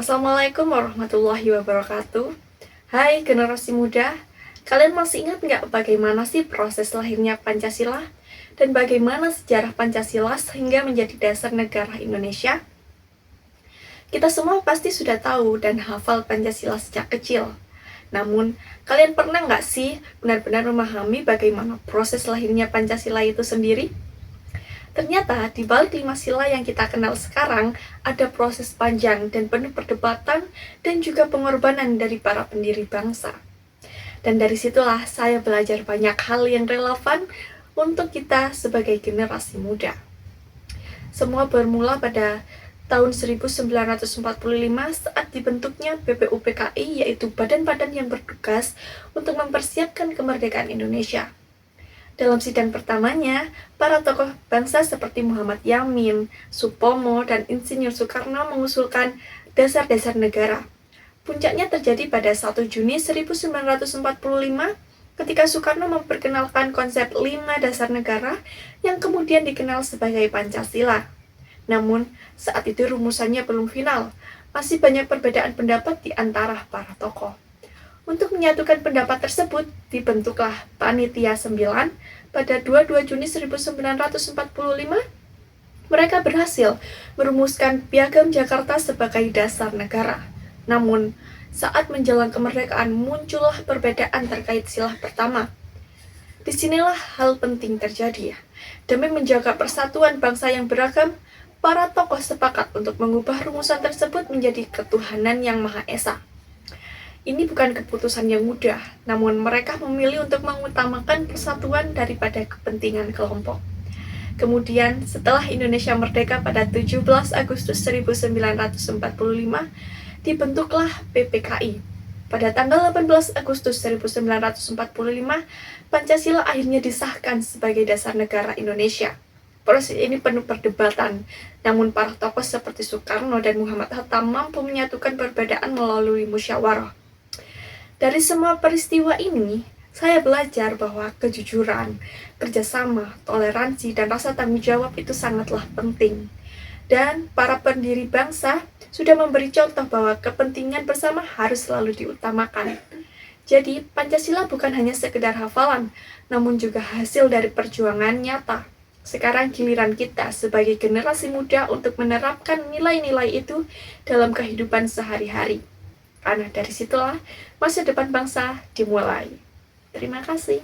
Assalamualaikum warahmatullahi wabarakatuh. Hai generasi muda, kalian masih ingat nggak bagaimana sih proses lahirnya Pancasila? Dan bagaimana sejarah Pancasila sehingga menjadi dasar negara Indonesia? Kita semua pasti sudah tahu dan hafal Pancasila sejak kecil. Namun, kalian pernah nggak sih benar-benar memahami bagaimana proses lahirnya Pancasila itu sendiri? Ternyata di balik 5 sila yang kita kenal sekarang, ada proses panjang dan penuh perdebatan dan juga pengorbanan dari para pendiri bangsa. Dan dari situlah saya belajar banyak hal yang relevan untuk kita sebagai generasi muda. Semua bermula pada tahun 1945 saat dibentuknya BPUPKI, yaitu badan-badan yang bertugas untuk mempersiapkan kemerdekaan Indonesia. Dalam sidang pertamanya, para tokoh bangsa seperti Muhammad Yamin, Supomo, dan Insinyur Soekarno mengusulkan dasar-dasar negara. Puncaknya terjadi pada 1 Juni 1945 ketika Soekarno memperkenalkan konsep 5 dasar negara yang kemudian dikenal sebagai Pancasila. Namun, saat itu rumusannya belum final, masih banyak perbedaan pendapat di antara para tokoh. Untuk menyatukan pendapat tersebut, dibentuklah Panitia 9 pada 22 Juni 1945. Mereka berhasil merumuskan Piagam Jakarta sebagai dasar negara. Namun, saat menjelang kemerdekaan muncullah perbedaan terkait sila pertama. Disinilah hal penting terjadi ya. Demi menjaga persatuan bangsa yang beragam, para tokoh sepakat untuk mengubah rumusan tersebut menjadi ketuhanan yang Maha Esa. Ini bukan keputusan yang mudah, namun mereka memilih untuk mengutamakan persatuan daripada kepentingan kelompok. Kemudian, setelah Indonesia merdeka pada 17 Agustus 1945, dibentuklah PPKI. Pada tanggal 18 Agustus 1945, Pancasila akhirnya disahkan sebagai dasar negara Indonesia. Proses ini penuh perdebatan, namun para tokoh seperti Soekarno dan Muhammad Hatta mampu menyatukan perbedaan melalui musyawarah. Dari semua peristiwa ini, saya belajar bahwa kejujuran, kerjasama, toleransi, dan rasa tanggung jawab itu sangatlah penting. Dan para pendiri bangsa sudah memberi contoh bahwa kepentingan bersama harus selalu diutamakan. Jadi, Pancasila bukan hanya sekedar hafalan, namun juga hasil dari perjuangan nyata. Sekarang giliran kita sebagai generasi muda untuk menerapkan nilai-nilai itu dalam kehidupan sehari-hari. Karena dari situlah masa depan bangsa dimulai. Terima kasih.